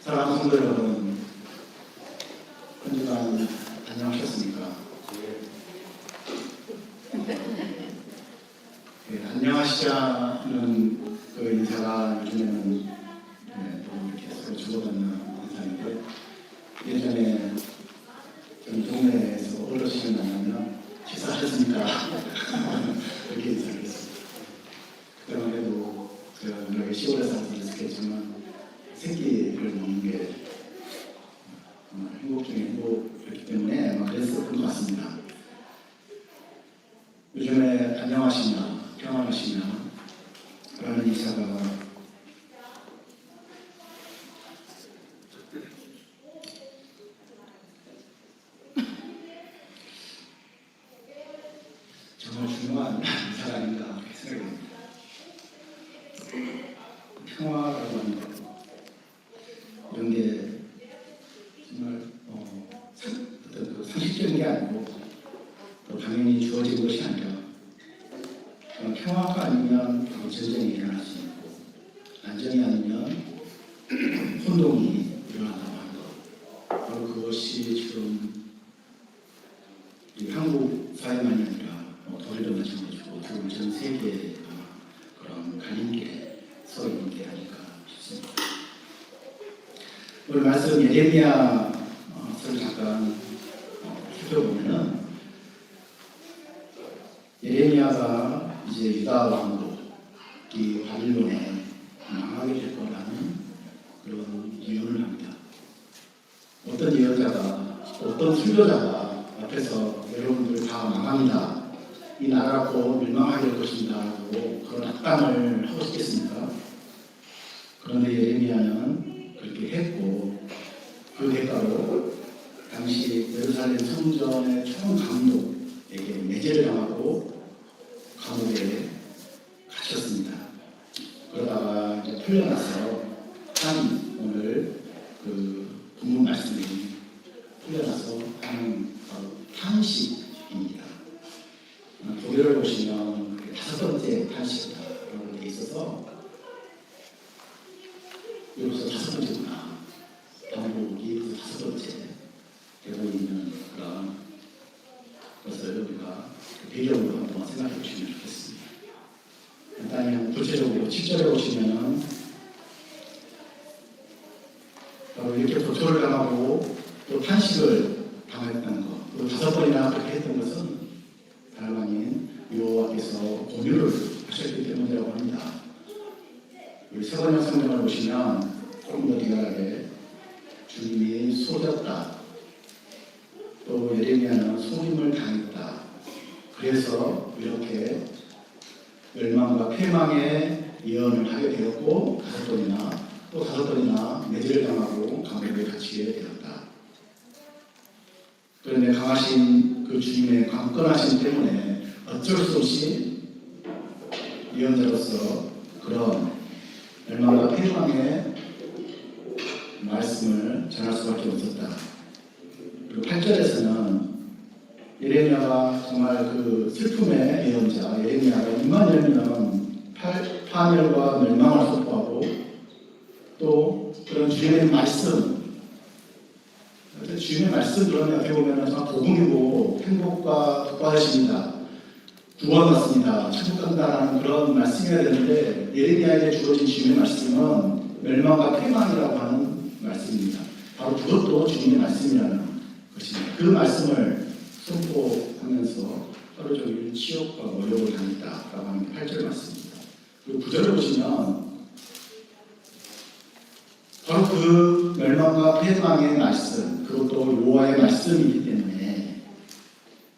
사랑하는 성도 여러분, 한 주간 안녕하셨습니까? 안녕하시자는 그 인사가 요즘에는 또 이렇게 서로 주고받는 인사인데, 예전에 저희 동네에서 어르신을 만나면 식사하셨습니까? 이렇게 인사를 했습니다. 그때만 해도 제가 워낙에 시골에 살아서 익숙했지만 새끼를 먹는 게 정말 행복 중에 행복이었기 때문에 아마 그랬었던 것 같습니다. 요즘에 안녕하시냐, 평안하시냐 라는 인사가 정말 중요한 인사가 아닌가 생각합니다. 평화라고 하는 것, 이런 게 정말 어떤 그 상식적인 게 아니고 또 당연히 주어진 것이 아니라 평화가 아니면 전쟁이 일어날 수 있고 안정이 아니면 혼동이 일어난다고 하는 것, 바로 그것이 지금 이 한국 사회만이 아니라 도리도 마찬가지고 지금 전 세계의 그런 갈림길에 서 있는 게 아닐까 싶습니다. 오늘 말씀 예레미야서를 잠깐 살펴보면은 예레미야가 이제 유다 왕으로 이 바빌론에 망하게 될 거라는 그런 예언을 합니다. 어떤 예언자가, 어떤 설교자가 앞에서 여러분들 다 망합니다, 이 나라가 곧 멸망하게 될 것입니다 하고 그런 악담을 하고 싶겠습니까? 그런데 예레미야는 그렇게 했고, 그 대가로 당시 예루살렘 성전의 총감독에게 매제를 당하고 감옥에 갇혔습니다. 그러다가 이제 풀려나서 한 오늘 그 본문 말씀이 풀려나서 하는 바로 탄식입니다. 독일을 보시면 5번째 탄식이라고 되어 있어서 여기서 5번째구나, 반복이 5번째 되고 있는 그런 것을 우리가 배경으로 한번 생각해 보시면 좋겠습니다. 간단히 구체적으로 7절에 보시면은 바로 이렇게 고초를 당하고 또 탄식을 당했다는 것, 또 5번이나 그렇게 했던 것은 다름 아닌 여호와께서 공유를 하셨기 때문이라고 합니다. 우리 세번역 성경을 보시면 조금 더 리얼하게 주님이 속였다, 또 예레미야는 속임을 당했다, 그래서 이렇게 멸망과 폐망의 예언을 하게 되었고 5번이나 매질을 당하고 감옥에 갇히게 되었다. 그런데 강하신 그 주님의 강건하심 때문에 어쩔 수 없이 예언자로서 그런 멸망과 폐망의 말씀을 전할 수밖에 없었다. 그리고 8절에서는 예레미야가 정말 그 슬픔의 예언자 예레미야가 입만 열면 파멸과 멸망을 선포하고 또 그런 주님의 말씀, 주님의 말씀 그러면 어떻게 보면 정말 복음이고 행복과 덕받으십니다, 구원 받습니다, 천국 간다라는 그런 말씀이어야 되는데 예레미야에게 주어진 주님의 말씀은 멸망과 폐망이라고 하는 말씀입니다. 바로 그것도 주님의 말씀이라는 것입니다. 그 말씀을 선포하면서 하루 종일 치욕과 모욕을 당했다라고 하는 게 8절 말씀입니다. 그리고 9절을 보시면 바로 그 멸망과 폐망의 말씀, 그것도 여호와의 말씀이기 때문에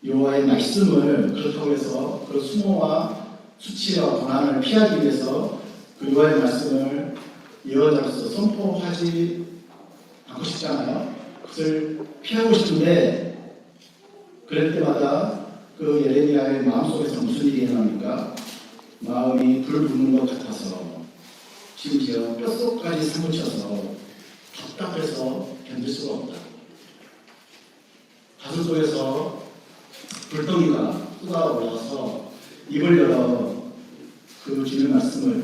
여호와의 말씀을 그렇다고 해서 그 수모와 수치와 고난을 피하기 위해서 그 여호와의 말씀을 예언자로서 선포하지 않고 싶잖아요. 그것을 피하고 싶은데 그럴 때마다 그 예레미야의 마음속에서 무슨 일이 일어납니까? 마음이 불 붙는 것 같아서 심지어 뼛속까지 사무쳐서 답답해서 견딜 수가 없다. 가슴 속에서 불덩이가 쏟아올라서 입을 열어 그 주님의 말씀을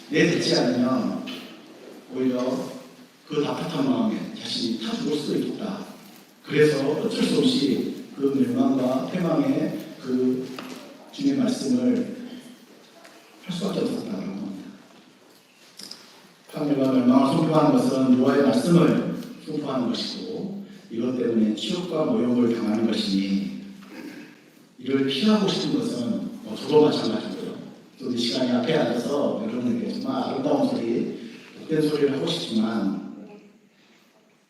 내듣지 않으면 오히려 그 답답한 마음에 자신이 타 죽을 수도 있다. 그래서 어쩔 수 없이 그 멸망과 패망의 그 주님의 말씀을 할 수밖에 없었다고 합니다. 파멸과 멸망을 선포하는 것은 여호와의 말씀을 선포하는 것이고 이것 때문에 치욕과 모욕을 당하는 것이니 이를 피하고 싶은 것은 저도 마찬가지고요. 또 이 시간에 앞에 앉아서 여러분에게 정말 아름다운 소리, 복된 소리를 하고 싶지만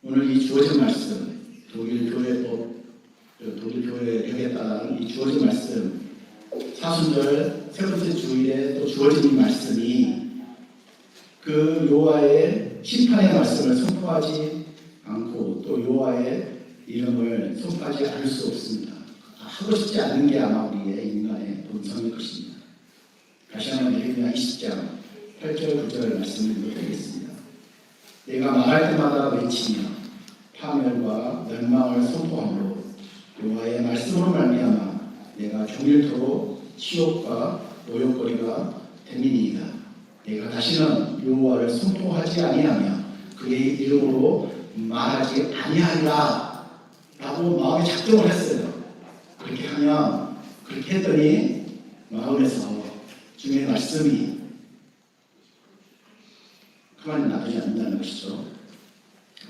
오늘 이 주어진 말씀, 독일 교회에 따른 이 주어진 말씀, 사순절 세 번째 주일에 또 주어진 이 말씀이 그 여호와의 심판의 말씀을 선포하지 않고 또 여호와의 이름을 선포하지 않을 수 없습니다. 하고 싶지 않는 게 아마 우리의 인간의 본성일 것입니다. 다시 한번 예레미야 20장 8절 9절 말씀을 읽어드리겠습니다. 내가 말할 때마다 외치며 파멸과 멸망을 선포함으로 여호와의 말씀으로 말미암아 내가 종일토록 치욕과 모욕거리가 됨이니이다. 내가 다시는 여호와를 선포하지 아니하며 그의 이름으로 말하지 아니하리라 라고 마음에 작정을 했어요. 그렇게 하면, 그렇게 했더니 마음에서 주님의 말씀이 가만히 놔두지 않는다는 것이죠.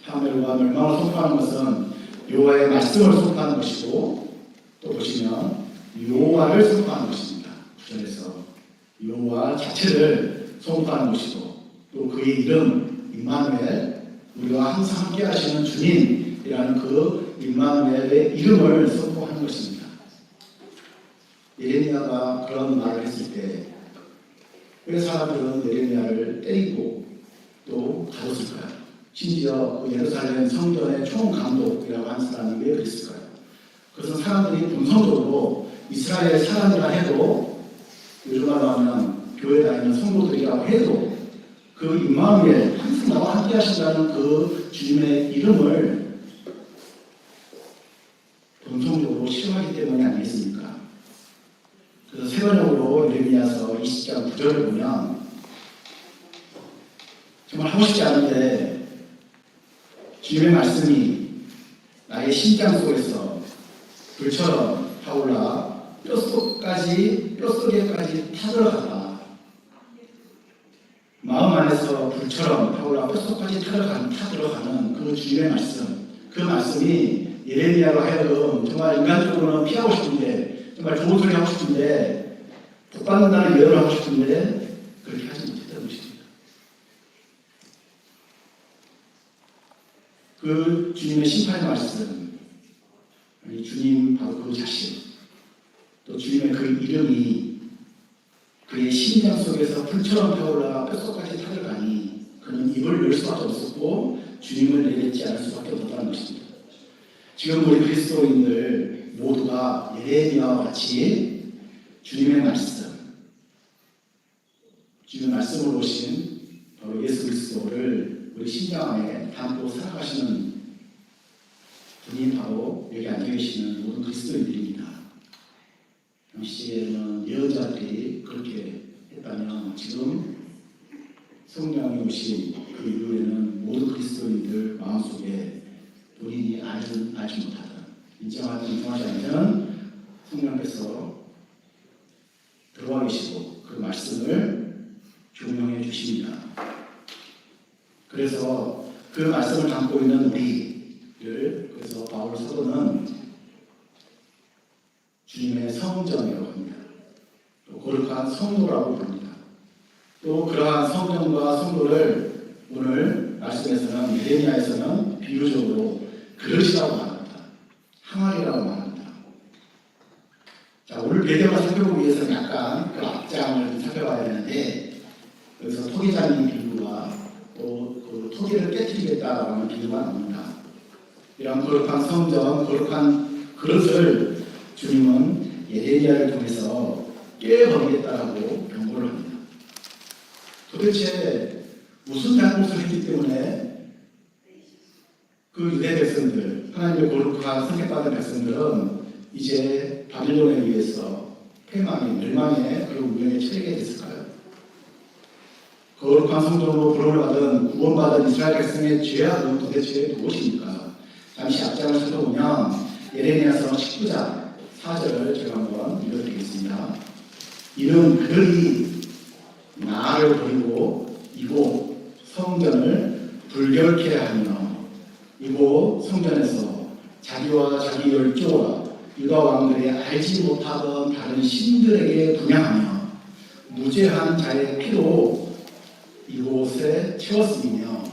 파멸과 멸망을 선포하는 것은 여호와의 말씀을 선포하는 것이고 또 보시면 여호와를 선포하는 것입니다. 9절에서 여호와 자체를 선포하는 것이고 또 그의 이름 임마누엘, 우리와 항상 함께 하시는 주님이라는 그 임마누엘의 이름을 선포하는 것입니다. 예레미야가 그런 말을 했을 때 왜 사람들은 예레미야를 때리고 또 가뒀을까요? 심지어 그 예루살렘 성전의 총감독이라고 하는 사람이 왜 그랬을까요? 그것은 사람들이 본성적으로 이스라엘 사람이라 해도 요즘 말로 하면 교회 다니는 성도들이라고 해도 그 임마누엘, 항상 나와 함께 하신다는 그 주님의 이름을 본성적으로 싫어하기 때문이 아니겠습니까? 그래서 세번역으로 예레미야서 20장 9절을 보면 정말 하고 싶지 않은데 주님의 말씀이 나의 심장 속에서 불처럼 타올라 뼛속에까지 타들어가다. 마음 안에서 불처럼 타올라 뼛속까지 타들어가는 그 주님의 말씀, 그 말씀이 예레미야로 하여금 정말 인간적으로는 피하고 싶은데 정말 좋은 소리 하고 싶은데 복받는다는 예언을 하고 싶은데 그렇게 하지 못했다는 것입니다. 그 주님의 심판의 말씀, 아니 주님 바로 그 자신, 또 주님의 그 이름이 그의 심장 속에서 불처럼 타올라 뼛속까지 타들어가니 그는 입을 열 수밖에 없었고 주님을 내뱉지 않을 수밖에 없었다는 것입니다. 지금 우리 그리스도인들 모두가 예레미야와 같이 주님의 말씀으로 오신 바로 예수 그리스도를 우리 심장 안에 담고 살아가시는 분이 바로 여기 앉아 계시는 모든 그리스도인들입니다. 당시에는 예언자들이 그렇게 했다면 지금 성령이 오신 그 이후에는 모든 그리스도인들 마음속에 본인이 알지 못하던 인정하지 않는 성령께서 들어와 계시고 그 말씀을 조명해 주십니다. 그래서 그 말씀을 담고 있는 우리를 그래서 바울 사도는 주님의 성전이라고 합니다. 또 거룩한 성도라고 부릅니다. 또 그러한 성전과 성도를 오늘 말씀에서는 예레미야에서는 비유적으로 그릇이라고 말합니다. 항아리라고 말합니다. 자, 오늘 배경을 살펴보기 위해서는 약간 그 앞장을 살펴봐야 되는데 여기서 토기장인 비유와 또 그 토기를 깨뜨리겠다라고 하는 비유가 나옵니다. 이런 거룩한 성전, 거룩한 그릇을 주님은 예레미야를 통해서 깨버리겠다라고 경고를 합니다. 도대체 무슨 잘못을 했기 때문에 그 유대 백성들, 하나님의 거룩한 선택받은 백성들은 이제 바빌론에 의해서 패망의, 멸망의 그 운명에 처하게 됐을까요? 거룩한 성전으로 부름을 받은 구원받은 이스라엘 백성의 죄악은 도대체 무엇입니까? 잠시 앞장을 살펴보면 예레미야서 19장 4절을 제가 한번 읽어드리겠습니다. 이는 그들이 나를 버리고 이곳 성전을 불결케 하며 이곳 성전에서 자기와 자기 열조와 유다 왕들이 알지 못하던 다른 신들에게 분향하며 무죄한 자의 피로 이곳에 채웠으며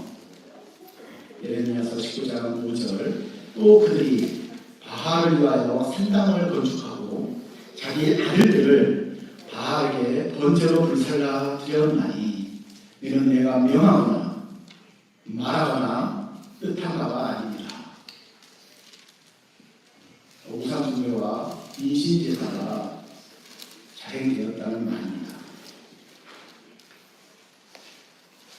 예레미야서 19장 5절 또 그들이 바알을 위하여 산당을 건축하고 자기 아들들을 바알에게 번제로 불살라 드렸나니 이는 내가 명하거나 말하거나 뜻한가가 아닙니다. 우상숭배와 인신제사가 자행되었다는 말입니다.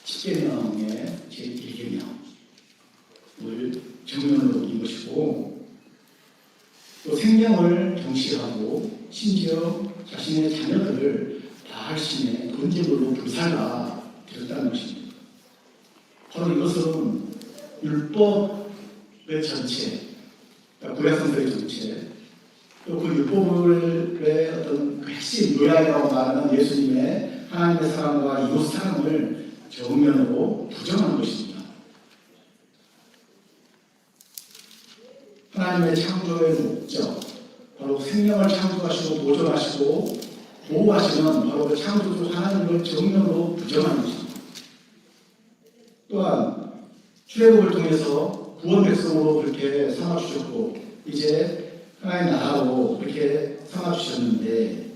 십계명의 제1계명을 정면으로 둔 것이고 또 생명을 경시하고 심지어 자신의 자녀들을 바알신의 번제물로 불살라 드렸다는 것입니다. 바로 이것은 율법의 전체, 구약성서의 전체, 또 그 율법의 어떤 그 핵심 요약이라고 말하는 예수님의 하나님의 사랑과 이웃 사랑을 정면으로 부정하는 것입니다. 하나님의 창조의 목적, 바로 생명을 창조하시고 보존하시고 보호하시는 바로 그 창조주 하나님을 정면으로 부정하는 것입니다. 또한 출애굽을 통해서 구원 백성으로 그렇게 삼아주셨고 이제 하나님의 나라로 그렇게 삼아주셨는데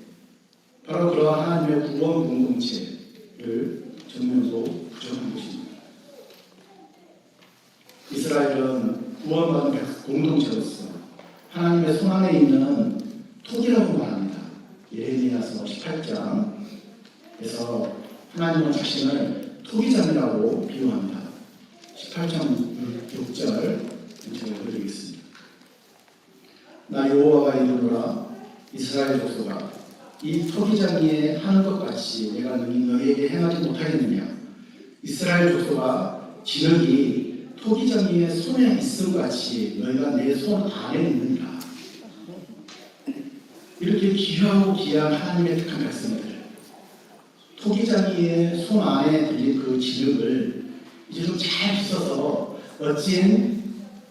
바로 그러한 하나님의 구원 공동체를 정면으로 부정한 것입니다. 이스라엘은 구원받은 공동체로서 하나님의 손 안에 있는 토기라고 말합니다. 예레미야서 18장에서 하나님은 자신을 토기장이라고 비유합니다. 18장 6절 제가 읽어드리겠습니다. 나 여호와가 이르노라 이스라엘 족속아 이 토기장이에 하는 것 같이 내가 너희에게 행하지 못하겠느냐. 이스라엘 족속아 진흙이 토기장이의 손에 있음 같이 너희가 내 손 안에 있느니라. 이렇게 귀하고 귀한 하나님의 택한 백성들 토기장이의 손 안에 들린 그 진흙을 이제 좀 잘 씻어서 멋진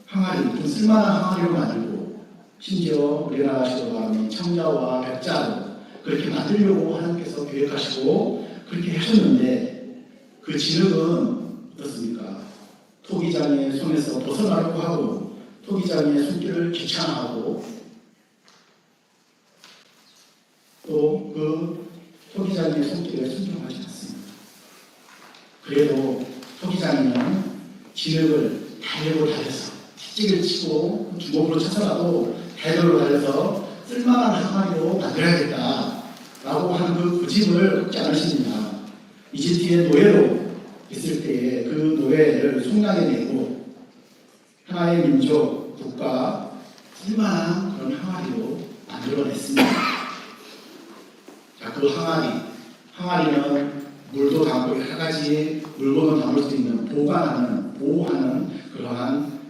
항아리, 좀 쓸만한 항아리로 만들고 심지어 우리나라식으로 말하면 청자와 백자로 그렇게 만들려고 하나님께서 계획하시고 그렇게 하셨는데 그 진흙은 어떻습니까? 토기장의 손에서 벗어나려고 하고 토기장의 손길을 귀찮아하고 또 그 토기장의 손길에 순종하지 않습니다. 그래도 토기장이는 진흙을 달려고 달려서 틱찍을 치고 주먹으로 쳐서라도 달려고 달려서 쓸만한 항아리로 만들어야겠다라고 하는 그 고집을 꺾지 않으십니다. 이집트의 노예로 있을 때에 그 노예를 속량해내고 하나의 민족, 국가, 쓸만한 그런 항아리로 만들어냈습니다. 자, 그 항아리는 물도 담고 여러 가지 물건을 담을 수 있는 보호하는 그러한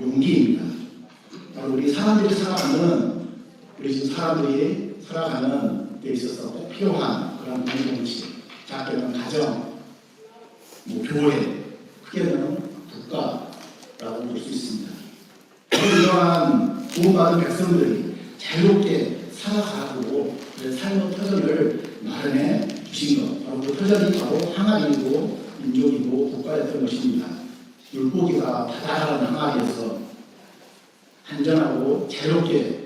용기입니다. 우리 사람들이 살아가는 데 있어서 꼭 필요한 그런 공동체, 작게는 가정, 교회, 크게는 국가라고 볼 수 있습니다. 이러한 구원받은 백성들이 자유롭게 살아가고 삶의 터전을 마련해 주신 것, 바로 그 터전이 바로 항아리이고 민족이고 국가였던 것입니다. 물고기가 바다라는 항아리에서 안전하고 자유롭게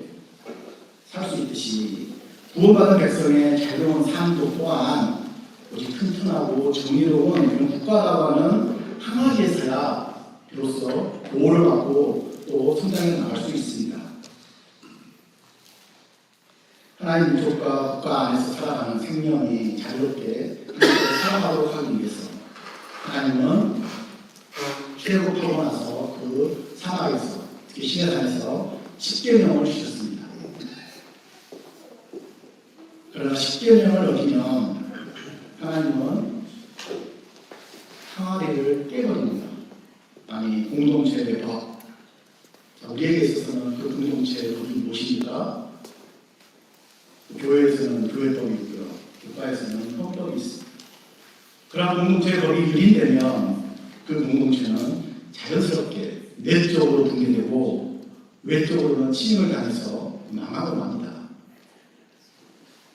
살 수 있듯이 구원받은 백성의 자유로운 삶도 또한 오직 튼튼하고 정의로운 그런 국가라고 하는 항아리에서야 비로소 보호를 받고 또 성장해 나갈 수 있습니다. 하나님 민족과 국가 안에서 살아가는 생명이 자유롭게 살아가도록 하기 위해서 하나님은 출애굽하고 나서 그 사막에서 특히 시내산에서 십계명을 주셨습니다. 그러나 십계명을 어기면 하나님은 항아리를 깨버립니다. 아니, 공동체의 법. 자, 우리에게 있어서는 그 공동체의 법이 무엇입니까? 교회에서는 교회법이 있고요. 국가에서는 헌법이 있습니다. 그런 공동체의 법이 유린되면 그 공동체는 자연스럽게 내적으로 붕괴되고 외적으로는 침입을 당해서 망하고 맙니다.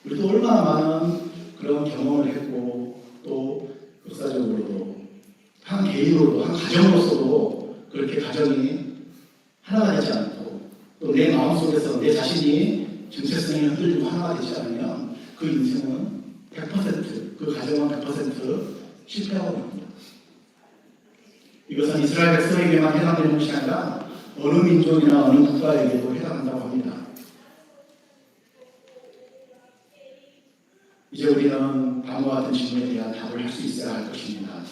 우리도 얼마나 많은 그런 경험을 했고 또 역사적으로도 한 개인으로도 한 가정으로서도 그렇게 가정이 하나가 되지 않고 또 내 마음속에서 내 자신이 정체성이 흔들리고 하나가 되지 않으면 그 인생은 100%, 그 가정은 100% 실패하고 맙니다. 이것은 이스라엘 백성에게만 해당되는 것이 아니라 어느 민족이나 어느 국가에게도 해당한다고 합니다. 이제 우리는 다음과 같은 질문에 대한 답을 할 수 있어야 할 것입니다.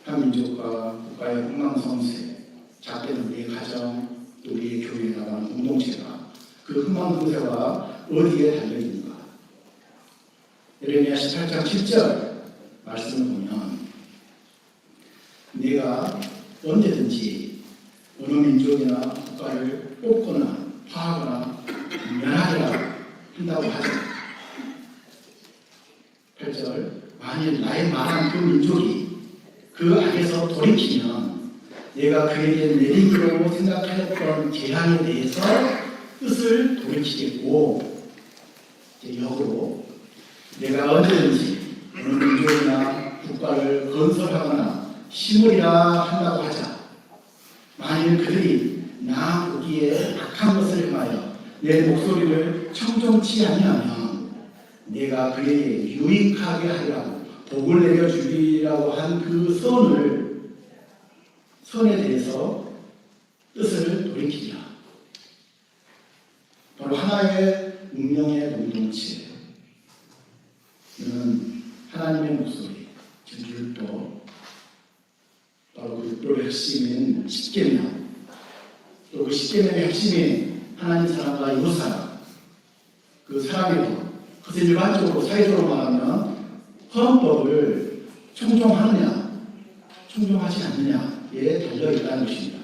한 민족과 국가의 흥망성쇠, 작게는 우리의 가정, 또 우리의 교회에 나가는 공동체가 그 흥망성쇠가 어디에 달려있는가? 예레미야 18장 7절 말씀을 보면 내가 언제든지 어느 민족이나 국가를 뽑거나 파하거나 멸하리라 한다고 하죠. 8절 만일 나의 말한 그 민족이 그 안에서 돌이키면 내가 그에게 내리기로 생각하였던 재앙에 대해서 뜻을 돌이키겠고 역으로 내가 언제든지 어느 민족이나 국가를 건설하거나 심으리라 한다고 하자. 만일 그들이 나 보기에 악한 것을 행하여 내 목소리를 청종치 아니하면 내가 그에게 유익하게 하리라고 복을 내려주리라고 한 그 선에 대해서 뜻을 돌이키자. 바로 하나의 운명의 공동체. 이는 하나님의 목소리, 즉 율법, 바로 그 율법의 핵심인 십계명, 또 그 십계명의 핵심인 하나님 사랑과 이웃 사랑, 그 사랑의 법. 그래서 일반적으로 사회적으로 말하면 헌법을 충종하느냐, 충종하지 않느냐에 달려있다는 것입니다.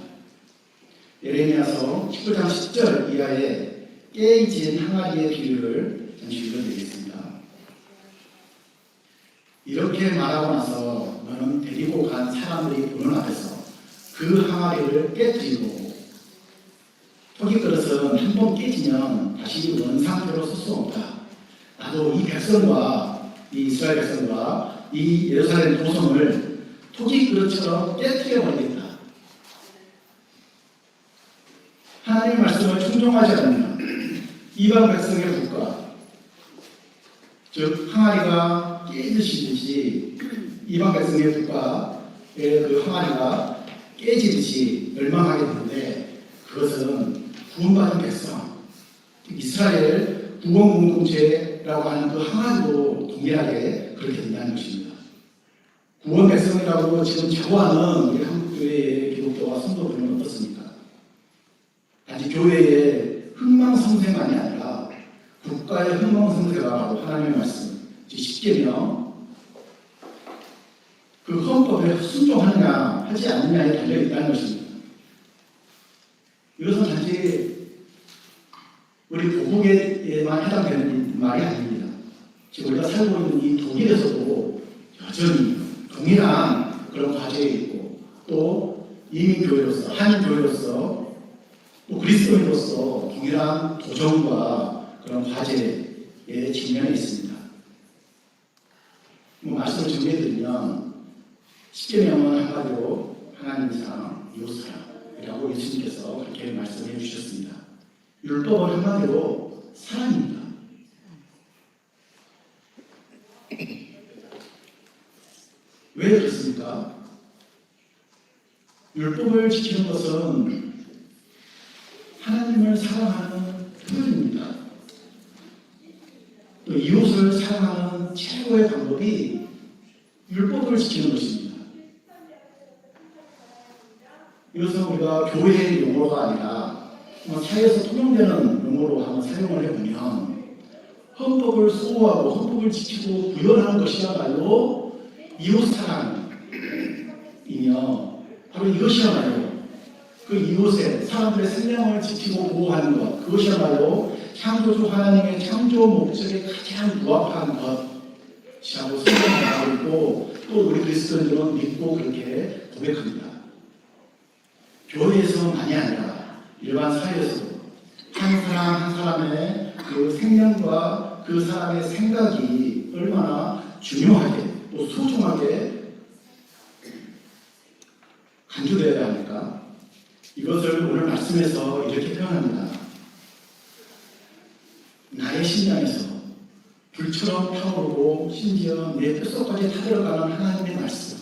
예레미야서 19장 10절 이하의 깨진 항아리의 비유를 잠시 읽어드리겠습니다. 이렇게 말하고 나서 너는 데리고 간 사람들이 보는 앞에서 그 항아리를 깨뜨리고 토기 그릇은 한 번 깨지면 다시 원상태로 쓸 수 없다. 나도 이 백성과 이 이스라엘 백성과 이 예루살렘 도성을 토기 그릇처럼 깨뜨려 버리겠다. 하나님의 말씀을 충종하지 않으면 이방 백성의 국가, 즉 항아리가 깨지듯이 이방 백성의 국가의 그 항아리가 깨지듯이 멸망하게 되는데 그것은 구원받은 백성, 이스라엘 구원 공동체라고 하는 그 항아리도 동일하게 그렇게 된다는 것입니다. 구원 백성이라고 지금 자부하는 우리 한국교회의 기독교와 성도들은 어떻습니까? 단지 교회의 흥망성쇠만이 아니라 국가의 흥망성쇠가 바로 하나님의 말씀, 즉 십계명, 그 헌법에 순종하느냐 하지 않느냐에 달려있다는 것입니다. 이것은 단지 우리 보국에만 해당되는 말이 아닙니다. 지금 우리가 살고 있는 이 독일에서도 여전히 동일한 그런 과제에 있고 또 이민교회로서, 한인교회로서 또 그리스도인으로서 동일한 도전과 그런 과제에 직면해 있습니다. 말씀을 정리해드리면 십계명은 한마디로 하나님 사랑, 이웃 사랑이라고 예수님께서 그렇게 말씀해 주셨습니다. 율법은 한마디로 사랑입니다. 왜 그렇습니까? 율법을 지키는 것은 하나님을 사랑하는 표현입니다. 또 이웃을 사랑하는 최고의 방법이 율법을 지키는 것입니다. 이것은 우리가 교회의 용어가 아니라 사회에서 통용되는 용어로 한번 사용을 해보면 헌법을 수호하고 헌법을 지키고 구현하는 것이야말로 이웃사랑, 이며 바로 이것이야말로 그 이웃의 사람들의 생명을 지키고 보호하는 것, 그것이야말로 창조주 하나님의 창조 목적에 가장 부합한 것이라고 성경에 나오고 있고, 또 우리 그리스도인들은 믿고 그렇게 고백합니다. 교회에서만이 아니라 일반 사회에서도 한 사람 한 사람의 그 생명과 그 사람의 생각이 얼마나 중요하게 또 소중하게 간주되어야 합니까? 이것을 오늘 말씀에서 이렇게 표현합니다. 나의 심장에서 불처럼 타오르고 심지어 내 뼛속까지 타들어가는 하나님의 말씀,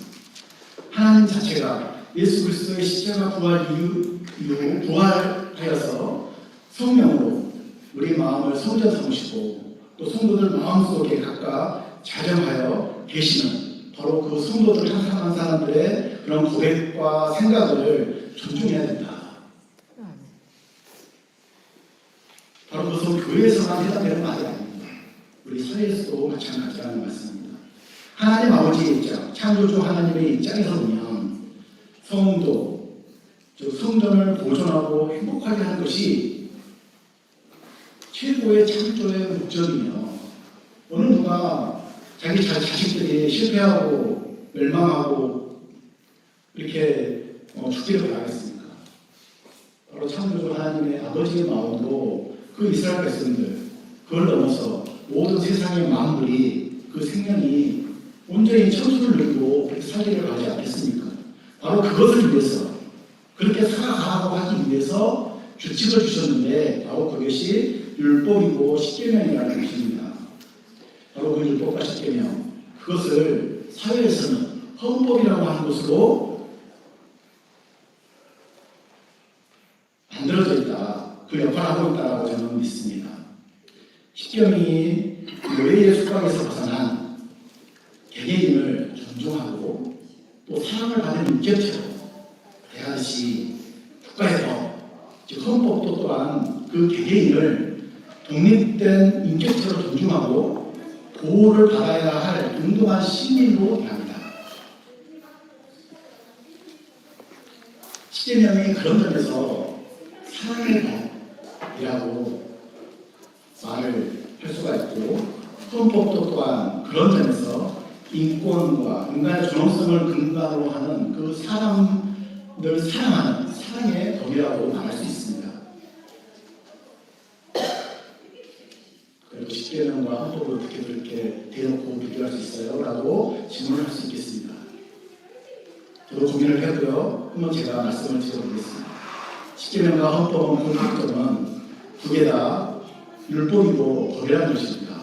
하나님 자체가 예수 그리스도의 십자가 부활 이후 부활하여서 성령으로 우리 마음을 성전 삼으시고 또 성도들 마음속에 각각 자정하여 계시는 바로 그 성도들 한 사람 한 사람들의 그런 고백과 생각을 존중해야 된다. 바로 그것은 교회에서만 해당되는 말이 아닙니다. 우리 사회에서도 마찬가지라는 말씀입니다. 하나님 아버지의 입장, 창조주 하나님의 입장에서 보면 성도, 즉 성전을 보존하고 행복하게 하는 것이 최고의 창조의 목적이며, 어느 누가 자기 자식들이 실패하고 멸망하고 이렇게 죽기를 바라겠습니까? 바로 창조주 하나님의 아버지의 마음으로 그 이스라엘 백성들, 그걸 넘어서 모든 세상의 만물이 그 생명이 온전히 천수를 누리고 그렇게 살기를 바라지 않겠습니까? 바로 그것을 위해서, 그렇게 살아가라고 하기 위해서 규칙을 주셨는데 바로 그것이 율법이고 십계명이라는 것입니다. 바로 그 율법과 십계명, 그것을 사회에서는 헌법이라고 하는 것으로 만들어져 있다, 그 역할을 하고 있다고 저는 믿습니다. 십계명이 노예의 속박에서 벗어난 개개인을 존중하고 또 사랑을 받는 인격체로 대하듯이 국가의 법, 즉 헌법도 또한 그 개개인을 독립된 인격체로 존중하고 보호를 받아야 할 운동한 시민으로 대합니다. 십계명이 그런 점에서 사랑의 법이라고 말을 할 수가 있고, 헌법도 또한 그런 점에서 인권과 인간의 존엄성을 근간으로 하는 그 사람을 사랑하는 사랑의 법이라고 말할 수 있습니다. 그리고 십계명과 헌법을 어떻게 그렇게 대놓고 비교할 수 있어요? 라고 질문을 할 수 있겠습니다. 저도 고민을 했고요. 한번 제가 말씀을 드려보겠습니다. 십계명과 헌법은 공통점은 두 개 다 율법이고 법이라는 것입니다.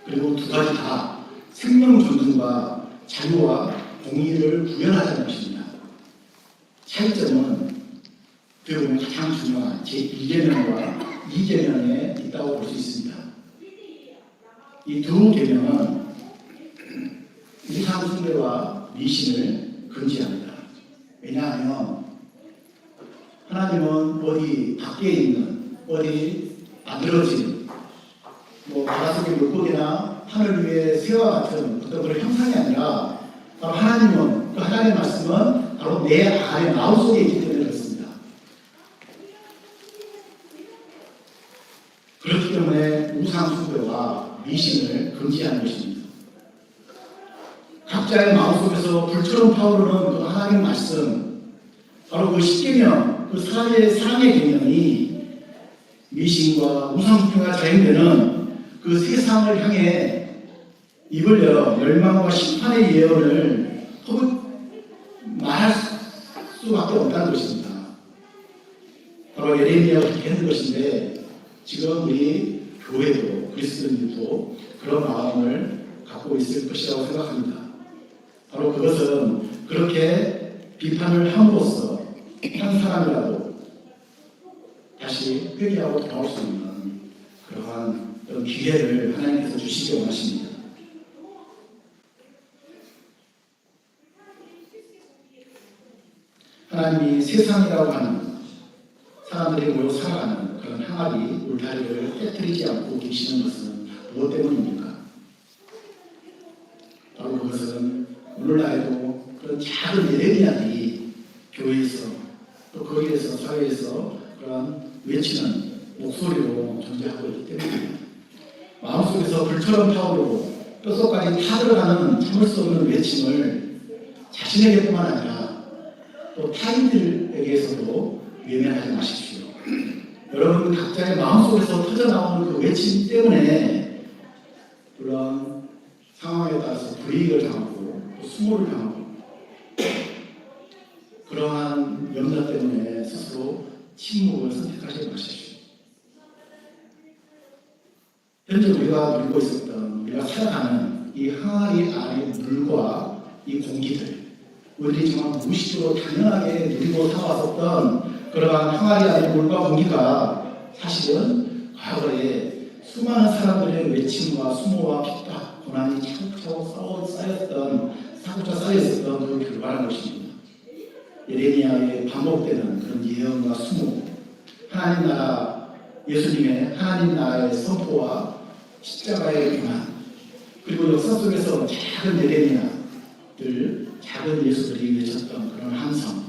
그리고 두 가지 다 생명 존중과 자유와 공의를 구현하자는 것입니다. 차이점은 어떻게 보면 가장 중요한 제1계명과 2계명에 있다고 볼 수 있습니다. 이 두 계명은 우상 숭배와 미신을 금지합니다. 왜냐하면 하나님은 어디 밖에 있는, 어디 만들어진 바닷속의 물고기나 하늘 위의 새와 같은 어떤 그런 형상이 아니라 바로 하나님은, 그 하나님의 말씀은 바로 내 안에 마음속에 있기 때문에 그렇습니다. 그렇기 때문에 우상 숭배와 미신을 금지하는 것입니다. 각자의 마음속에서 불처럼 타오르는 그 하나님의 말씀, 바로 그 십계명, 그 사랑의 계명이 미신과 우상숭배가 자행되는 그 세상을 향해 입을 열어 멸망과 심판의 예언을 말할 수밖에 없다는 것입니다. 바로 예레미야가 그렇게 했는 것인데, 지금 우리 교회도 그리스도인들도 그런 마음을 갖고 있을 것이라고 생각합니다. 바로 그것은 그렇게 비판을 함으로써 한 사람이라도 다시 회개하고 돌아올 수 있는 그러한 기회를 하나님께서 주시기 원하십니다. 하나님이 세상이라고 하는 사람들이 모여 살아가는 그런 항아리, 울타리를 깨뜨리지 않고 계시는 것은 무엇 때문입니까? 바로 그것은 오늘날에도 그런 작은 예레미야들이 교회에서 또 거기에서 사회에서 그러한 외치는 목소리로 존재하고 있기 때문입니다. 마음속에서 불처럼 타오르고 뼛속까지 타들어가는 참을 수 없는 외침을 자신에게뿐만 아니라 또 타인들에게서도 외면하지 마십시오. 여러분 각자의 마음속에서 터져나오는 그 외침 때문에 그런 상황에 따라서 불이익을 당하고 또 수모를 당하고 그러한 염려 때문에 스스로 침묵을 선택하지 마십시오. 현재 우리가 누리고 있었던 우리가 살아가는 이 항아리 안의 물과 이 공기들 우리들이 정말 무의식적으로 당연하게 누리고 살아왔었던 그러한 항아리 안의 물과 공기가 사실은 과거에 수많은 사람들의 외침과 수모와 핍박, 고난이 차곡차곡 쌓였던 사고차 쌓여있었던 그 결과라는 것입니다. 예레미야의 반복되는 그런 예언과 수모, 하나님 나라, 예수님의 하나님 나라의 선포와 십자가의 고난, 그리고 역사 속에서 작은 예레미야들, 작은 예수들이 외쳤던 그런 함성,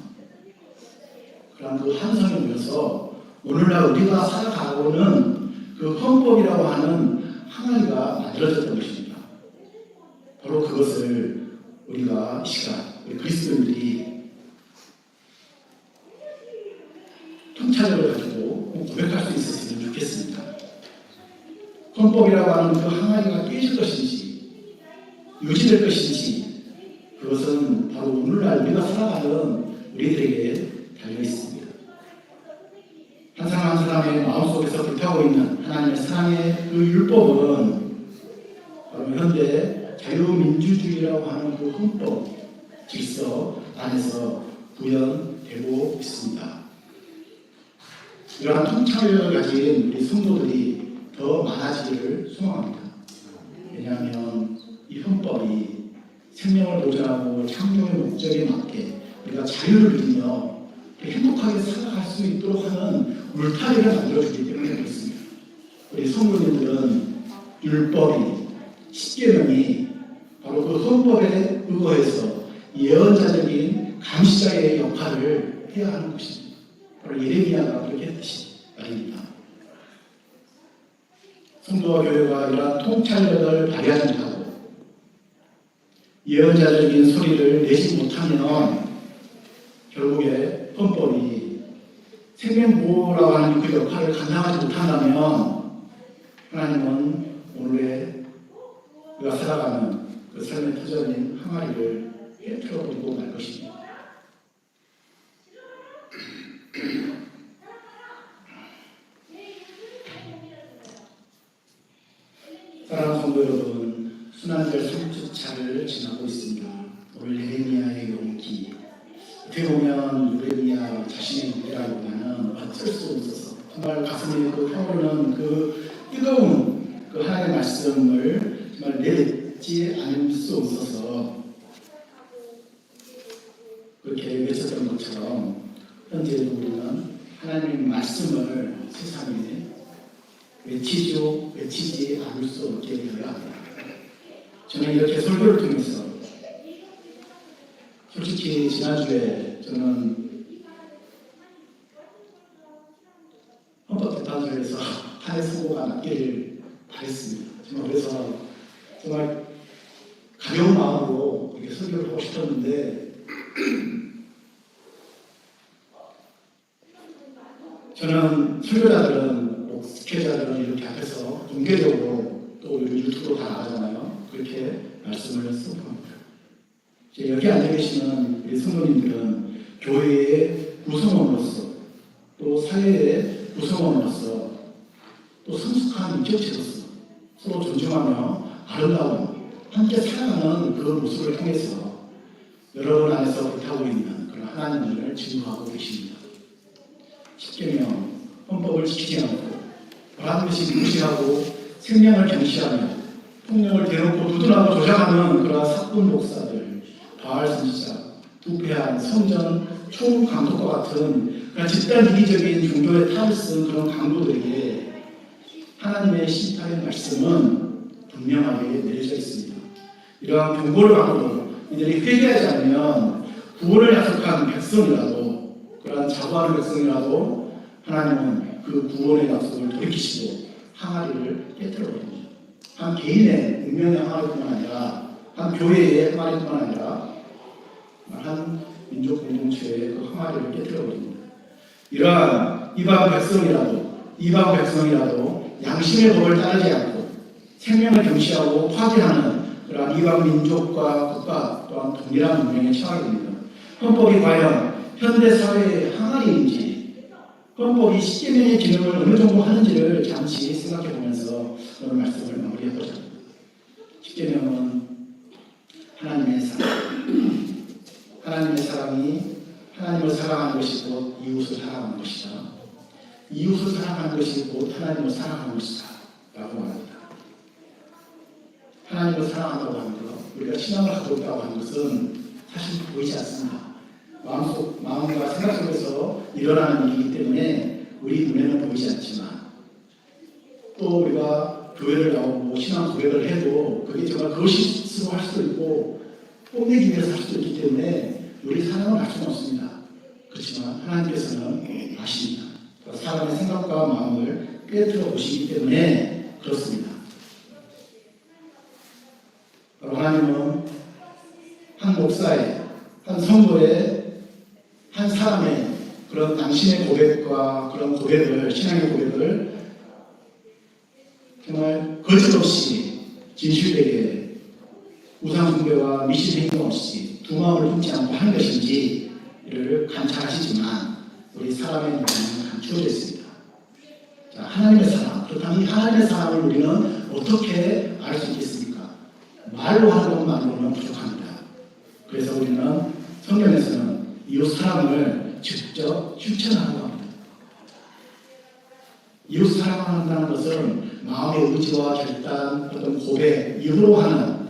그런 그 함성에 모여서 오늘날 우리가 살아가고는 그 헌법이라고 하는 항아리가 만들어졌던 것입니다. 바로 그것을 우리가 이 시간 우리 그리스도인들이 통찰력을 가지고 고백할 수 있었으면 좋겠습니다. 헌법이라고 하는 그 항아리가 깨질 것인지 유지될 것인지 그것은 바로 오늘날 우리가 살아가는 우리들에게 달려 있습니다. 한 사람 한 사람의 마음속에서 불타고 있는 하나님의 사랑의 그 율법은 바로 현대 자유민주주의라고 하는 그 헌법 질서 안에서 구현되고 있습니다. 이러한 통찰력을 가진 우리 성도들이 더 많아지기를 소망합니다. 왜냐하면 이 헌법이 생명을 보존하고 창조의 목적에 맞게 우리가 자유를 누리며 행복하게 살아갈 수 있도록 하는 울타리를 만들어주기 때문에 그렇습니다. 우리 성도님들은 율법이, 십계명이 바로 그 헌법에 의거해서 예언자적인 감시자의 역할을 해야 하는 것입니다. 바로 예레미야가 그렇게 했듯이 말입니다. 성도와 교회가 이러한 통찰력을 발휘하지 못하고 예언자적인 소리를 내지 못하면 결국에 헌법이 생명보호라고 하는 그 역할을 감당하지 못한다면 하나님은 오늘의 우리가 살아가는 그 삶의 터전인 항아리를 깨트려버리고 말 것입니다. 사랑하는 성도 여러분, 순환절 3주차를 지나고 있습니다. 오늘 예레미야의 용기, 어떻게 보면 예레미야 자신의 용기라기보다는 어쩔 수 없어서 정말 가슴에 그 타오르는 그 뜨거운 그 하나님의 말씀을 정말 내뱉지 않을 수 없어서 그렇게 외쳤던 것처럼 현재도 우리는 하나님의 말씀을 세상에 외치지 않을 수 없게 되어야 합니다. 저는 이렇게 설교를 통해서 솔직히 지난주에 저는 헌법재판소에서 탄핵 선고가 났기를 바랬습니다. 정말 그래서 정말 가벼운 마음으로 이렇게 설교를 하고 싶었는데 저는 설교자들은 스케자들은 이렇게 앞에서 공개적으로 또 우리 유튜브로 다 나가잖아요. 그렇게 말씀을 선포합니다. 여기 앉아 계시는 우리 성도님들은 교회의 구성원으로서 또 사회의 구성원으로서 또 성숙한 인격체로서 서로 존중하며 아름다운 함께 살아가는 그런 모습을 통해서 여러분 안에서 불타고 있는 그런 하나님을 증거하고 계십니다. 십계명 헌법을 지키지 않고 바라는 것이 무시하고 생명을 경시하며 폭력을 대놓고 두둔하고 조장하는 그러한 사건 목사들, 바알 선지자, 부패한 성전 총 강도과 같은 그런 집단 이기적인 종교의 탈을 쓴 그런 강도들에게 하나님의 심판의 말씀은 분명하게 내려져 있습니다. 이러한 경고를 받고도 이들이 회개하지 않으면 구원을 약속한 백성이라도, 그러한 자부하는 백성이라도 하나님은 그 구원의 약속을 돌이키시고 항아리를 깨뜨려버립니다. 한 개인의 운명의 항아리뿐만 아니라 한 교회의 항아리뿐만 아니라 한 민족 공동체의 그 항아리를 깨뜨려버립니다. 이러한 이방 백성이라도 양심의 법을 따르지 않고 생명을 경시하고 파괴하는 그러한 이방 민족과 국가 또한 동일한 운명에 처하게 됩니다. 헌법이 과연 현대 사회의 항아리인지, 헌법이 십계명의 기능을 어느 정도 하는지를 잠시 생각해 보면서 오늘 말씀을 마무리해보자. 십계명은 하나님의 사랑, 하나님의 사랑이 하나님을 사랑하는 것이 곧 이웃을 사랑하는 것이다. 이웃을 사랑하는 것이 곧 하나님을 사랑하는 것이다 라고 말합니다. 하나님을 사랑한다고 하는 것, 우리가 신앙을 갖고 있다고 하는 것은 사실 보이지 않습니다. 마음과 생각 속에서 일어나는 일이기 때문에 우리 눈에는 보이지 않지만, 또 우리가 교회를 나오고 신앙 고백을 해도 그게 정말 그것이 스스로 할 수도 있고 뽐내기 위해서 할 수도 있기 때문에 우리 사랑을 알 수는 없습니다. 그렇지만 하나님께서는 아십니다. 사람의 생각과 마음을 꿰뚫어 보시기 때문에 그렇습니다. 하나님은 한 목사의, 한 성도의, 한 사람의 그런 당신의 고백과 그런 고백을, 신앙의 고백을 정말 거짓없이 진실되게 우상 숭배와 미신 행동 없이 두 마음을 품지 않고 하는 것인지를 관찰하시지만 우리 사람의 눈에는 감추어져 있습니다. 자, 하나님의 사랑, 그렇다면 이 하나님의 사랑을 우리는 어떻게 알 수 있겠습니까? 말로 하는 것만으로는 부족합니다. 그래서 우리는 성경에서는 이웃 사랑을 직접 실천하는 겁니다. 이웃 사랑한다는 것은 마음의 의지와 결단, 어떤 고백, 입으로 하는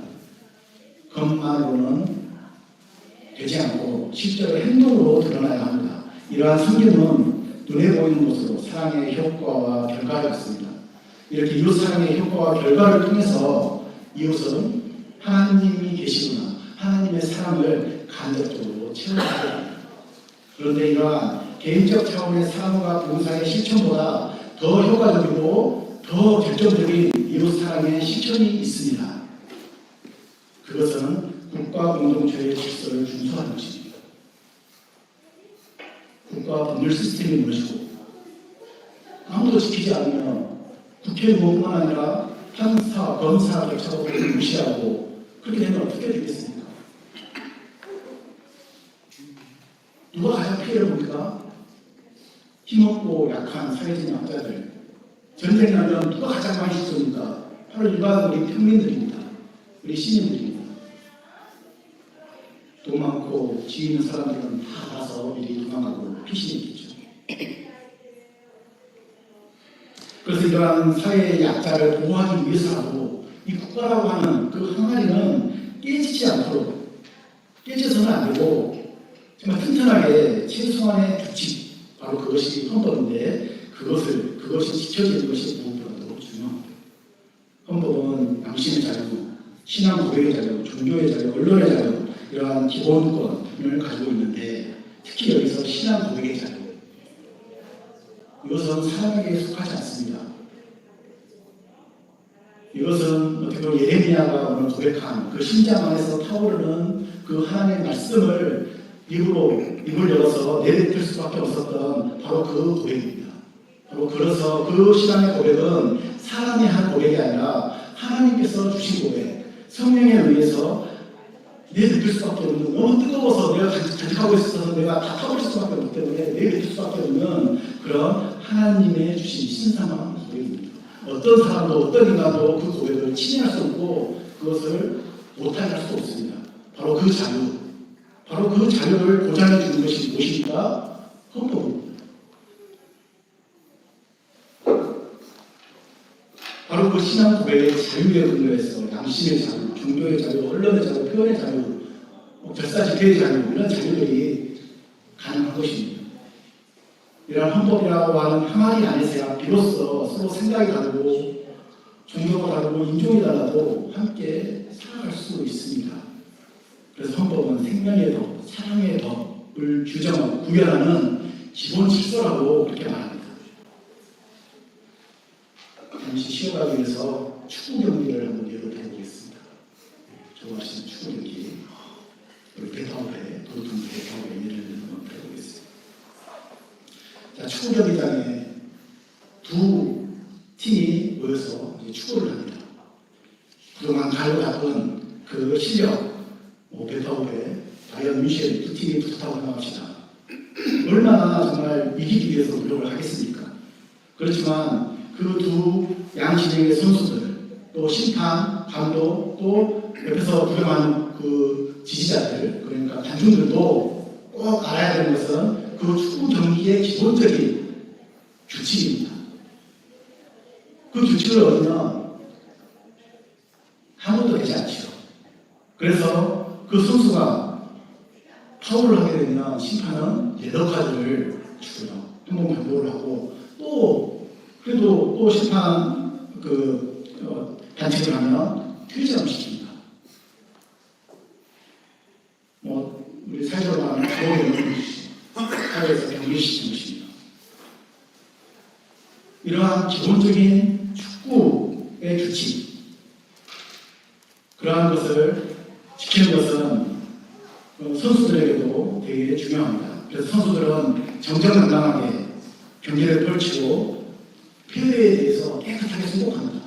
것만으로는 되지 않고 실제로 행동으로 드러나야 합니다. 이러한 성경은 눈에 보이는 것으로 사랑의 효과와 결과를 갖습니다. 이렇게 이웃 사랑의 효과와 결과를 통해서 이웃은 하나님이 계시구나, 하나님의 사랑을 간접적으로 체험하게 됩니다. 그런데 이러한 개인적 차원의 사랑과 봉사의 실천보다 더 효과적이고 더 결정적인 이웃 사랑의 실천이 있습니다. 그것은 국가 공동체의 질서를 준수하는 것입니다. 국가 법률 시스템이 무너지고 아무도 지키지 않으면 국회의원뿐만 아니라 판사, 검사, 경찰관을 무시하고 그렇게 되면 어떻게 되겠습니까? 누가 가장 피해를 봅니까? 힘없고 약한 사회적인 약자들. 전쟁이 나면 누가 가장 많이 죽습니까? 바로 일반 우리 평민들입니다. 우리 시민들입니다. 돈 많고 지위 있는 사람들은 다 알아서 미리 도망가고 피신했겠죠. 그래서 이러한 사회의 약자를 보호하기 위해서라도 이 국가라고 하는 그 항아리는 깨지지 않도록, 깨져서는 안 되고 정말 튼튼하게 최소한의 규칙, 바로 그것이 헌법인데 그것이 지켜지는 것이 무엇보다도 중요합니다. 헌법은 양심의 자유, 신앙 고백의 자유, 종교의 자유, 언론의 자유, 이러한 기본권을 가지고 있는데 특히 여기서 신앙 고백의 자유, 이것은 사람에게 속하지 않습니다. 이것은 어떻게 보면 예레미야가 오늘 고백한 그 심장 안에서 타오르는 그 하나님의 말씀을 입을 열어서 내뱉을 수밖에 없었던 바로 그 고백입니다. 바로 그래서 그 신앙의 고백은 사람이 한 고백이 아니라 하나님께서 주신 고백, 성령에 의해서 내뱉을 수밖에 없는, 너무 뜨거워서 내가 간직하고 있어서 내가 다 타버릴 수밖에 없기 때문에 내뱉을 수밖에 없는 그런 하나님의 주신 신성한 고백입니다. 어떤 사람도 어떤 인간도 그 고백을 침해할 수 없고 그것을 못하게 할 수 없습니다. 바로 그 자유, 바로 그 자유를 보장해 주는 것이 무엇입니까? 헌법입니다. 바로 그 신앙 고백의 자유에 근거해서 양심의 자유, 종교의 자유, 언론의 자유, 표현의 자유, 결사집회의 자유, 이런 자유들이 가능한 것입니다. 이런 헌법이라고 하는 항아리 안에서야 비로소 서로 생각이 다르고 종교가 다르고 인종이 달라도 함께 살아갈 수 있습니다. 그래서 헌법은 생명의 법, 사랑의 법을 규정하고 구별하는 기본 질서라고 그렇게 말합니다. 잠시 쉬어가기 위해서 축구 경기를 한번 예로 들어보겠습니다. 좋아하시는 축구 경기, 우리 베타오베, 도르트문트 베타오베 예를 한번 들어보겠습니다. 자, 축구 경기장에 두 팀이 모여서 이제 축구를 합니다. 그동안 가려갔던 그 실력, 베타오베, 바이에른 뮌헨 두 팀이 붙었다고 생각합시다. 얼마나 정말 이기기 위해서 노력을 하겠습니까? 그렇지만 그 두 양 진영의 선수들, 또 심판, 감독, 또 옆에서 구경하는 그 지지자들, 그러니까 관중들도 꼭 알아야 되는 것은 그 축구 경기의 기본적인 규칙입니다. 그 규칙을 어기면 아무것도 되지 않죠. 그래서 그 선수가 파울을 하게 되면 심판은 옐로우 카드를 주고요. 한번 경고를 하고 그래도 또 심판 반칙을 하면 퇴장을 시킵니다. 우리 사회적으로 말하면 교육을 사회에서 경계시키는 것입니다. 이러한 기본적인 축구의 규칙, 그러한 것을 지키는 것은 선수들에게도 되게 중요합니다. 그래서 선수들은 정정당당하게 경기를 펼치고 패배에 대해서 깨끗하게 승복합니다.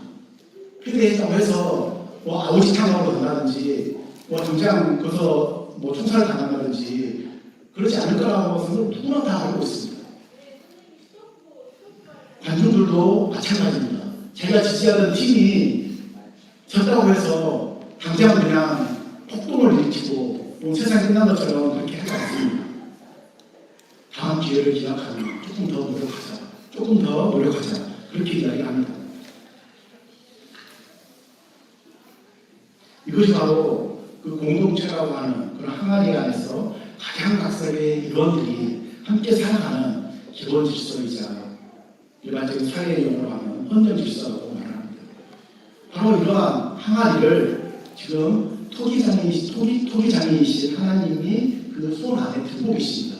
패배했다고 해서 아우지 탕으로 간다든지 당장 거기서 총살을 당한다든지 그러지 않을 거라는 것은 누구나 다 알고 있습니다. 관중들도 마찬가지입니다. 제가 지지하던 팀이 졌다고 해서 당장 그냥 폭동을 일으키고 세상이 끝난 것처럼 그렇게 하지 않습니다. 다음 기회를 기약하면 조금 더 노력하자 그렇게 이야기합니다. 이것이 바로 그 공동체라고 하는 그런 항아리 안에서 가장 각설의 일원들이 함께 살아가는 기본 질서이자 일반적인 사회의 용어로 하면 헌정 질서라고 말합니다. 바로 이러한 항아리를 지금 토기장이이신 하나님이 그 손 안에 들고 계십니다.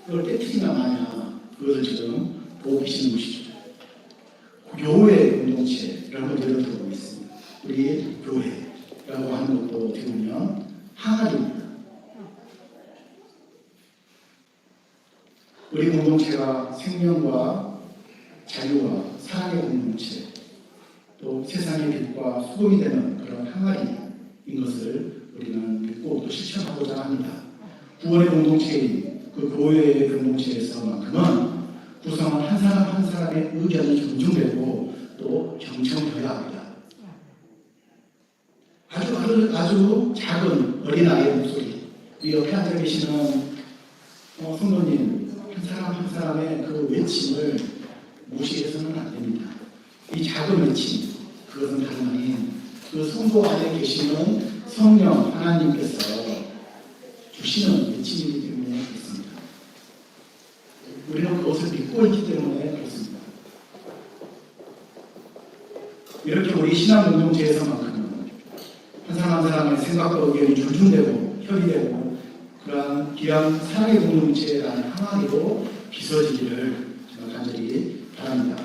그걸 깨트리나 마냐 그것을 지금 보고 계시는 것이죠. 교회 공동체를 한번 예를 들어보겠습니다. 우리 교회라고 하는 것도 어떻게 보면 항아리입니다. 우리 공동체가 생명과 자유와 사랑의 공동체, 또 세상의 빛과 소금이 되는 그런 항아리인 것을 우리는 믿고 또 실천하고자 합니다. 구원의 공동체인 그 교회의 공동체에서만큼은 구성원 한 사람 한 사람의 의견이 존중되고 또 경청되어야 합니다. 아주 작은 어린아이의 목소리, 우리 옆에 앉아 계시는 성도님 한 사람 한 사람의 그 외침을 무시해서는 안 됩니다. 이 작은 외침, 그것은 다름 아닌 그 성도 안에 계시는 성령 하나님께서 주시는 외침이기 때문에 그렇습니다. 우리는 그것을 믿고 있기 때문에 그렇습니다. 이렇게 우리 신앙 공동체에서만큼은 한 사람 한 사람의 생각과 의견이 존중되고 협의되고 그러한 귀한 사랑의 공동체라는 항아리로 빚어지기를 정말 간절히 바랍니다.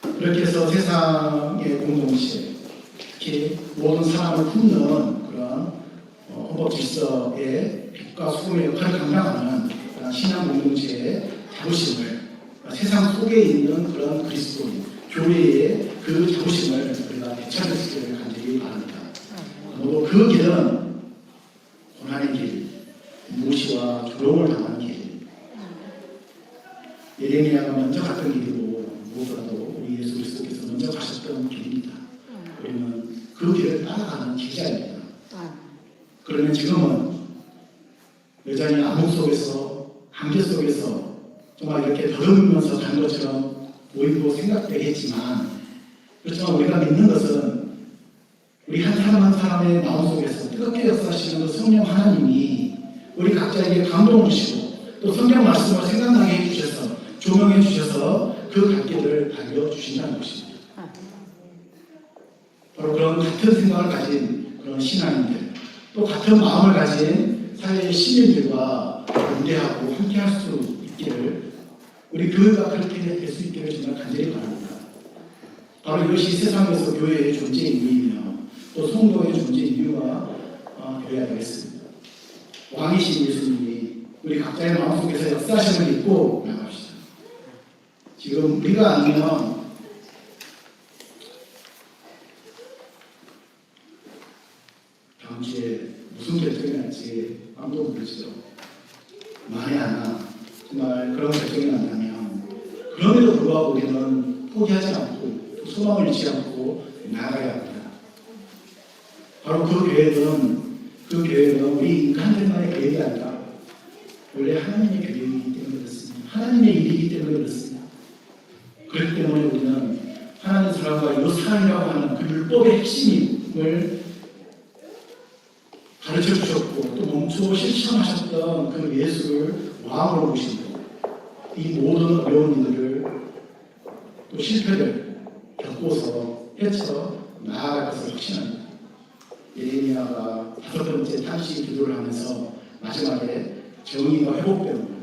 그렇게 해서 세상의 공동체, 특히 모든 사람을 품는 그런 헌법 질서의 빛과 소금의 역할을 감당하는 신앙 공동체의 자부심을 세상 속에 있는 그런 그리스도인 교회의 그 자부심을 우리가 되찾을 수 있기를 간절히 바랍니다. 모두 그 길은 고난의 길, 무시와 조롱을 당하는 길, 예레미야가 먼저 갔던 길이고 무엇보다도 우리 예수 그리스도께서 먼저 가셨던 길입니다. 우리는 그 길을 따라가는 제자입니다. 그러면 지금은 여전히 암흑 속에서 한계 속에서 정말 이렇게 더듬으면서 간 것처럼 보이고 생각되겠지만 그렇지만 우리가 믿는 것은 우리 한 사람 한 사람의 마음속에서 뜨겁게 역사하시는 그 성령 하나님이 우리 각자에게 감동을 주시고 또 성경 말씀을 생각나게 해주셔서 조명해 주셔서 그 갈 길을 알려주신다는 것입니다. 바로 그런 같은 생각을 가진 그런 그런 신앙인들, 또 같은 마음을 가진 사회의 시민들과 연대하고 함께할 수 있기를, 우리 교회가 그렇게 될 수 있기를 정말 간절히 바랍니다. 바로 이것이 세상에서 교회의 존재의 의미이며 또 성도의 존재의 이유가 되어야 되겠습니다. 왕이신 예수님이 우리 각자의 마음속에서 역사하심을 믿고 나갑시다. 지금 우리가 아니면 다음 주에 무슨 결정이 날지 아무도 모르죠. 만에 하나 정말 그런 결정이 난다면 그럼에도 불구하고 우리는 포기하지 않고 또 소망을 잃지 않고 나아가야 합니다. 바로 그 교회는 우리 인간들만의 교회가 아니라 원래 하나님의 교회이기 때문에 그렇습니다. 하나님의 일이기 때문에 그렇습니다. 그렇기 때문에 우리는 하나님 사랑과 이 사랑이라고 하는 그 율법의 핵심을 가르쳐 주셨고 또 멈추고 실천하셨던 그 예수를 왕으로 모시고 이 모든 어려운 일들을 또 실패를 겪고서 헤쳐 나아갈 것을 확신합니다. 예레미야가 5번째 탄식 기도를 하면서 마지막에 정의가 회복되고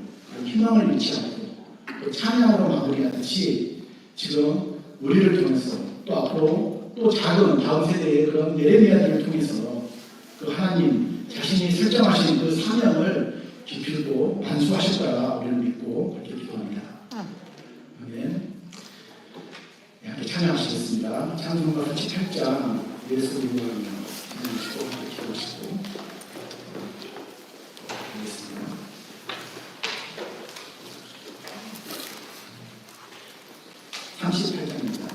희망을 잃지 않고 또 찬양으로 마무리하듯이 지금 우리를 통해서 또 앞으로 또 작은 다음 세대의 그런 예레미야들을 통해서 그 하나님 자신이 설정하신 그 사명을 기필고 완수하실 거라 우리를 믿고 그렇게 기도합니다. 아멘. 함께 찬양하시겠습니다. 찬송가 38장 예수 이름으로 찬양하시고 기도하시고 하겠습니다. 38장입니다.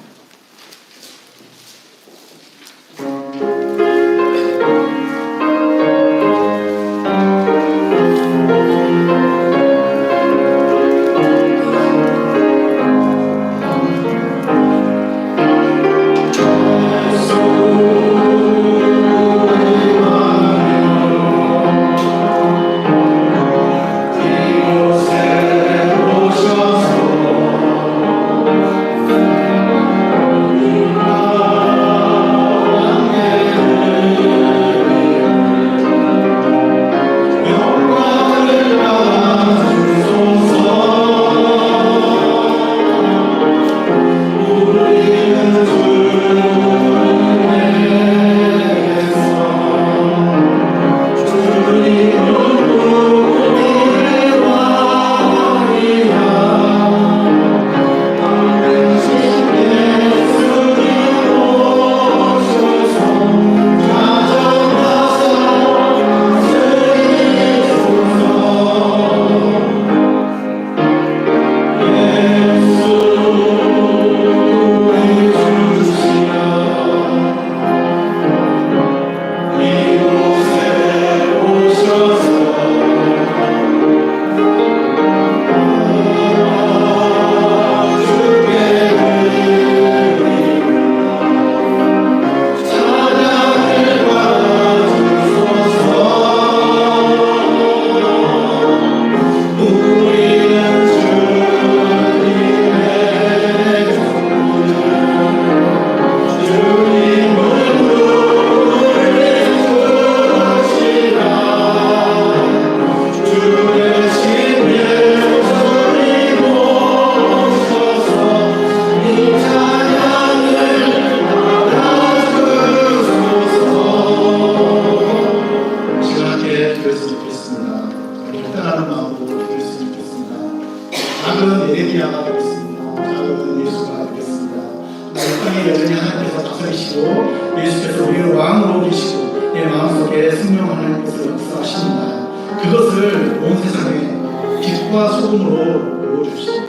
예수께서 우리를 왕으로 계시고 내 마음속에 생명 하나님께서 역사하십니다. 그것을 온 세상에 빛과 소금으로 보여주시고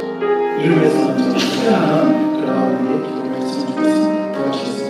이를 위해서는 저는 특별한 그런 우리의 기도를 했으면 좋겠습니다. 기도하시겠습니다.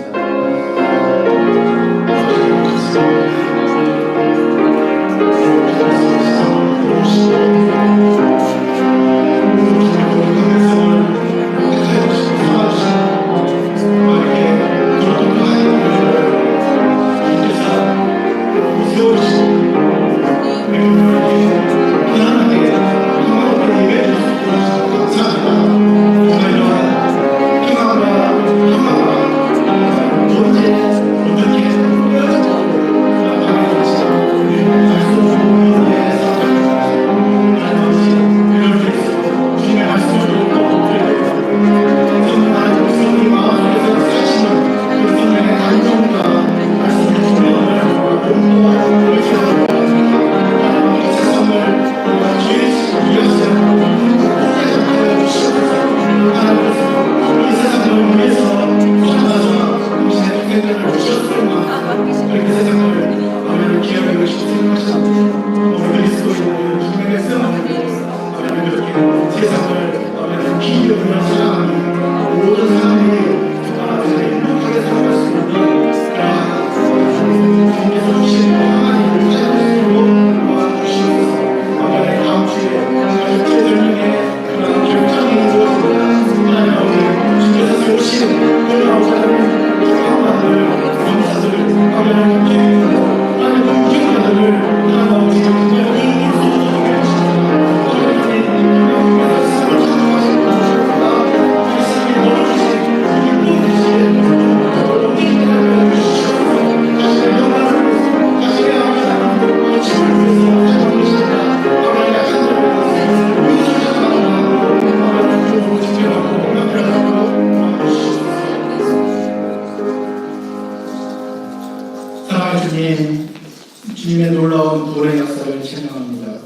역사를 찬양합니다.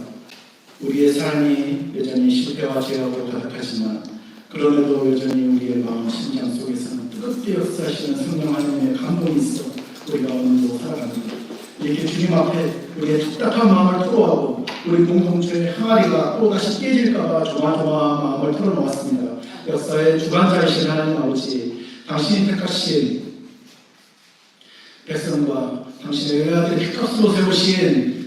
우리의 삶이 여전히 실패와 죄악으로 가득하지만 그럼에도 여전히 우리의 마음 심장 속에서는 뜨겁게 역사하시는 성령 하나님의 감동이 있어 우리가 오늘도 살아갑니다. 이렇게 주님 앞에 우리의 답답한 마음을 토로하고 우리 공동체의 항아리가 또다시 깨질까봐 조마조마한 마음을 털어놓았습니다. 역사의 주관자이신 하나님 아버지, 당신이 택하신 백성과 당신의 외아들 핏값으로 세우신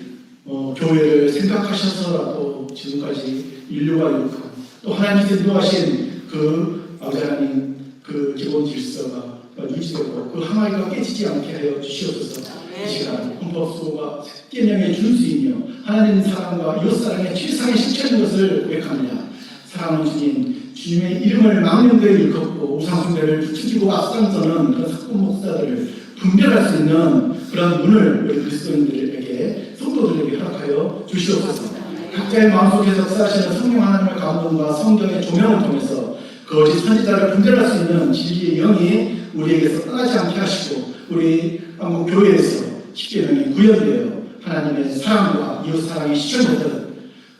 교회를 생각하셔서라도 지금까지 인류가 이룩하고 또 하나님께서 인도하신 그 아버지 하나님 그 기본 질서가 유지되고 그 항아리가 깨지지 않게 하여 주시옵소서. 이 시간 헌법소가 계명의 준수이며 하나님 사랑과 이웃사랑의 최상의 실천인 것을 고백합니다. 사랑하는 주님, 주님의 이름을 망령되이 일컫고 우상숭배를 부추기고 앞장서는 그런 사건 목사들을 분별할 수 있는 그런 눈을 우리 그리스도인들에게 성도들에게 허락하여 주시옵소서. 각자의 마음속에서 역사하시는 성령 하나님의 감동과 성경의 조명을 통해서 거짓 선지자를 분별할 수 있는 진리의 영이 우리에게서 떠나지 않게 하시고 우리 한국 교회에서 십계명이 구현되어 하나님의 사랑과 이웃 사랑이 실천되듯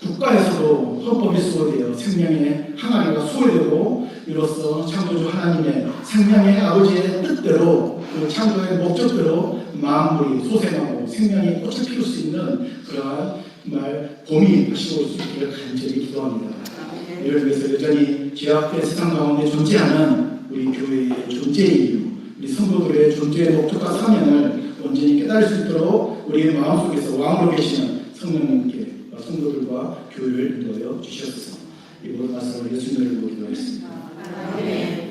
국가에서도 헌법이 수호되어 생명의 항아리가 수호되고 이로써 창조주 하나님의 생명의 아버지의 뜻대로 그 창조의 목적대로 만물이 소생하고 생명이 꽃을 피울 수 있는 그러한 정말 봄이 다시 올 수 있기를 간절히 기도합니다. 이를 위해서 여전히 죄악된 세상 가운데 존재하는 우리 교회의 존재의 이유, 우리 성도들의 존재의 목적과 사명을 온전히 깨달을 수 있도록 우리의 마음속에서 왕으로 계시는 성령님께 성도들과 교회를 인도하여 주시옵소서. 이 모든 말씀을 예수님의 이름으로 기도하겠습니다.